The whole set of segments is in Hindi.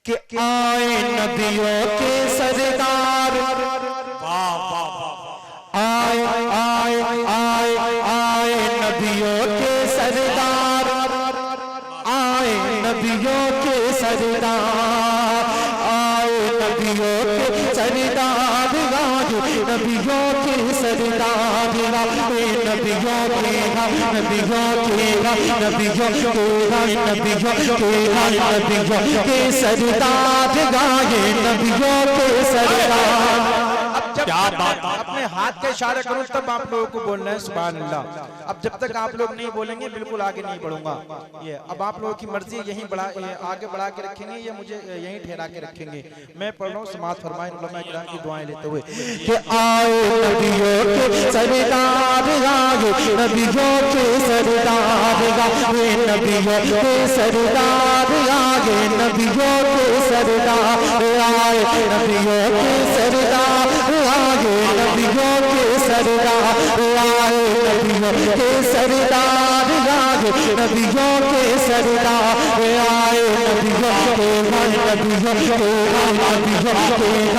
कि आए नबियों के सरदार, आए आए आए आए नबियों के सरदार, आए नबियों के सरदार, आए नबियों के सरदार, नबियों के सरदार, नबियों के सरदार गाए नबियों के सरदार। क्या बात, अपने हाथ के इशारे करूं तब आप लोगों को बोलना है सुभान अल्लाह। अब जब तक आप लोग नहीं बोलेंगे बिल्कुल आगे नहीं बढ़ूंगा। ये अब आप लोगों की मर्जी, यहीं आगे बढ़ा के रखेंगे या मुझे यहीं ठहरा के रखेंगे। मैं पढ़ रहा हूँ, समाअत फरमाएं उलमा किराम की दुआएं लेते हुए कि आए नबियों के सरदार, आए नबियों के सरदार, आए नबियों के सरदार, आए नबियों के सरदार, आए नबियों के सरदार, आए नबियों के सरदार, आए नबियों के सरदार, आए नबियों के सरदार, आए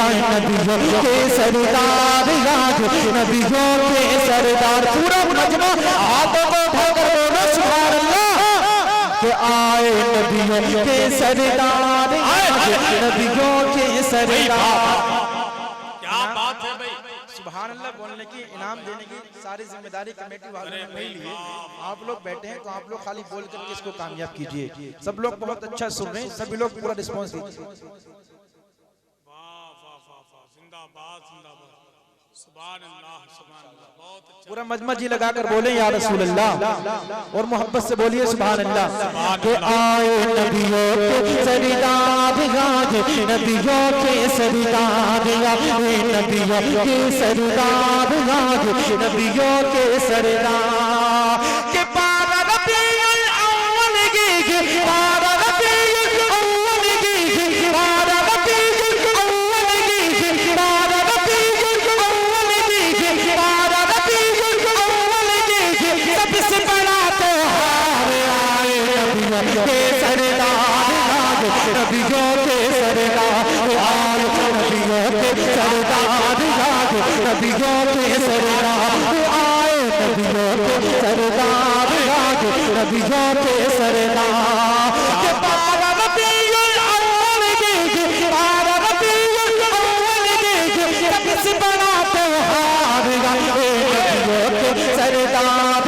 नबियों के सरदार, नबियों के सरदार। पूरा मजमा हाथों को उठाकर बोलो सुभान अल्लाह। कि आए नबियों के सरदार, नबियों के सरदार। क्या बात है भाई, सुभान अल्लाह बोलने की, इनाम देने की सारी जिम्मेदारी कमेटी वालों ने नहीं ली है। आप लोग बैठे हैं तो आप लोग खाली बोल करके इसको कामयाब कीजिए। सब लोग बहुत अच्छा सुन रहे हैं, सभी लोग पूरा रिस्पॉन्स दीजिए। पूरा मजमा जी लगाकर बोले या रसूल अल्लाह, और मोहब्बत से बोलिए सुभान अल्लाह। कि आए नबियों के सरदार, नबियों के सरदार, नबियों के सरदार, नबियों के सरदार। के पारा रबीउल अव्वल की, पारा रबीउल अव्वल की, पारा रबीउल अव्वल की, पारा रबीउल अव्वल की, पारा रबीउल अव्वल की, सबसे बड़ा त्योहार आए नबियों के सरदार, नबियों के सरदार, आए नबियों के सरदार, नबियों के सरदार, आए नबियों के सरदार, नबियों के सरदार। के पारा रबीउल अव्वल की, पारा रबीउल अव्वल की, सबसे बड़ा त्योहार नबियों के सरदार,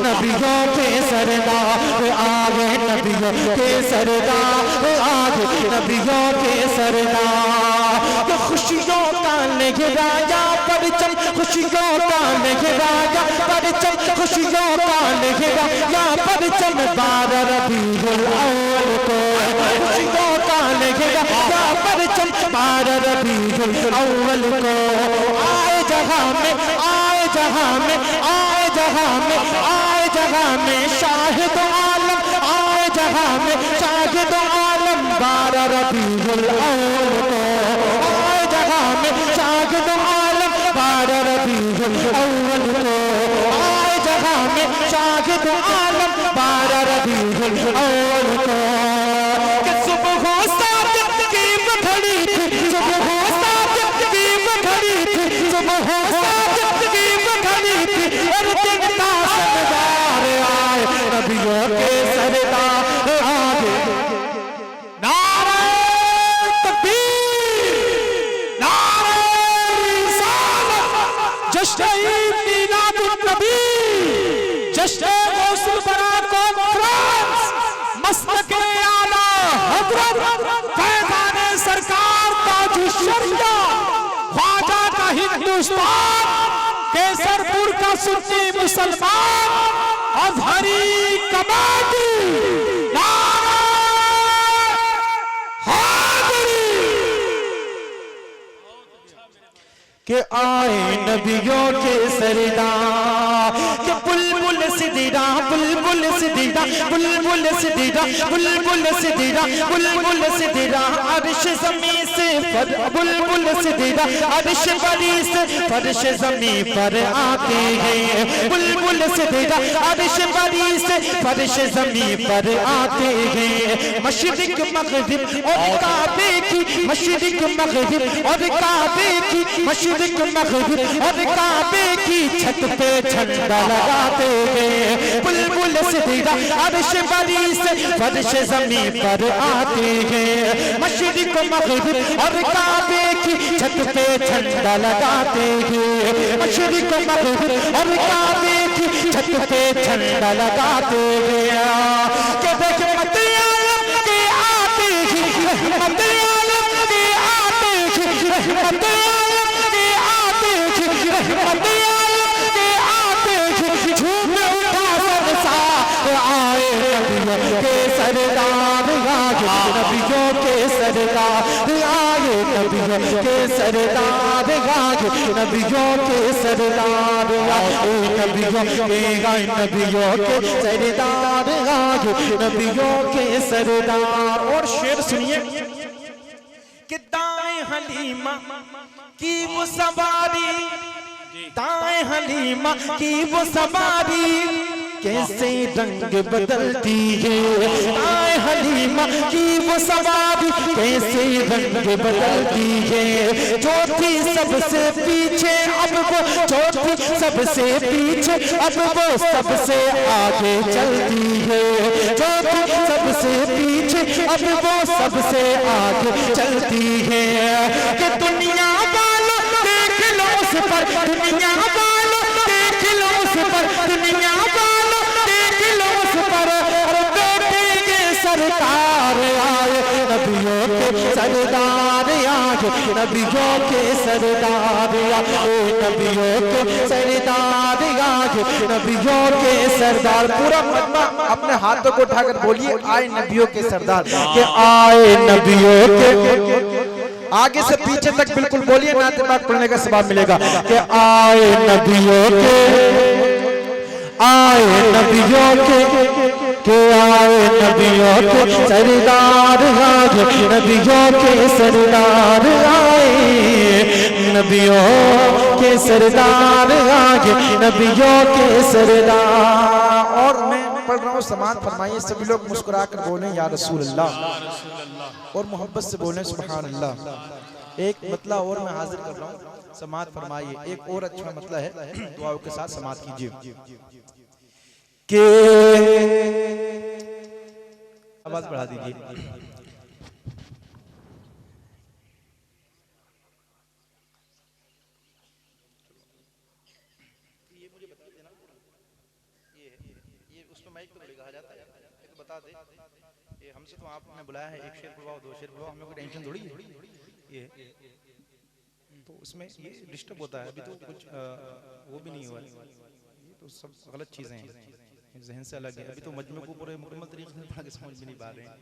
नबियों के सरदार, आगे नबियों के सरदार, आगे नबियों के सरदार। तो खुशियों का लहराया परचम, खुशियों का लहराया परचम, खुशियों का लहराया परचम, 12 रबीउल अव्वल को, खुशियों का लहराया परचम, 12 रबीउल अव्वल को। आए जहां में, आए जहां में, आए जहां में, आए जहां में शाहिद आलम, आए जहां में शाहिद आलम, 12 रबीउल अव्वल को। आए जहां में शाहिद आलम, 12 रबीउल अव्वल को। आए जहां में शाहिद आलम, 12 रबीउल अव्वल को। कि सुबह सादिक की खड़ी थी, सुबह सादिक की खड़ी थी, सुबह सादिक की खड़ी थी, और दिन का सरदार आए नबियों के सरदार, आगे नारे तकबीर, नारे रिसालत, जश्न ईद मिलादुन नबी, जश्न गौसुल बरा कॉन्फ्रेंस, मसलक आला हजरत फैज़ाने सरकार ताजुश शरिया, ख्वाजा का हिंदुस्तान, केसरपुर का सुन्नी मुसलमान, अज़हरी कमेटी, नारा हैदरी। के आए नबियों के सरदार के बुलबुल सिदिरा बुलबुल सिदिरा बुलबुल सिदिरा बुलबुल सिदिरा बुलबुल सिदिरा अर्श ज़मीं से बुलबुल सिदिरा अर्श बरी से फर्श ज़मीं पर आते हैं बुलबुल सिदिरा अर्श बरी से फर्श ज़मीं पर आते हैं मशरिक मगरिब और काबे की मशरिक मगरिब और काबे की मशरिक मगरिब और काबे की छत पे झंडा लगाते हैं बुलबुल सिदिरा अर्श बरी से फर्श ज़मीं पर आते हैं मशरिक मगरिब और काबे की छत पे झंडा लगाते हैं मशरिक मगरिब और काबे की छत पे झंडा लगाते हैं के रहमत आलम के आते ही रहमत आलम के आते ही रहमत आलम के आते ही रहमत आलम के आते ही झूम उठा संसार आए नबियों के सरदार आए नबियों के सरदार आए नबियों के सरदार आए नबियों के सरदार आए नबियों के सरदार आए नबियों के सरदार। और शेर सुनिए कि दाएं हलीमा की वो सवारी दाएं हलीमा की वो सवारी कैसे रंग बदलती है दाएं हलीमा की वो सवारी कैसे रंग बदलती है जो थी सबसे पीछे अब वो जो थी सबसे पीछे अब वो सबसे आगे चलती है जो थी सबसे पीछे अब वो सबसे आगे चलती है कि दुनिया वालों देख लो उस पर दुनिया वालों देख लो उस पर दुनिया वालों देख लो उस पर देखेंगे सरकार आए नबियों के सरदार आए नबियों के सरदार आए नबियों के सरदार आए नबियों के सरदार। पूरा मजमा अपने हाथों को उठाकर बोलिए आए नबियों के सरदार के आए नबियों के आगे से पीछे तक बिल्कुल बोलिए नाते पाक पढ़ने का सवाब मिलेगा कि आए नबियों के आए नबियों के आए नबियों के सरदार आए नबियों के सरदार आए नबियों के सरदार आए नबियों के सरदार। और मैं पढ़ रहा हूँ समात फरमाइए सभी लोग मुस्कुरा कर बोलें या रसूल अल्लाह और मोहब्बत से बोलें सुभान अल्लाह। एक मतला और मैं हाजिर कर रहा हूँ समात फरमाइए एक और अच्छा मतला है दुआओं के साथ समात कीजिए के आवाज बढ़ा दीजिए। हमसे तो आपने बुलाया है एक शेर बुलवाओ दो शेर बुलवाओ हमें कोई टेंशन थोड़ी है ये तो उसमें ये डिस्टर्ब होता है अभी तो कुछ वो भी नहीं हुआ ये तो सब गलत चीजें हैं जहन से अलग है अभी तो मजमे को पूरे मुकम्मल तरीके से समझ में नहीं पा रहे हैं।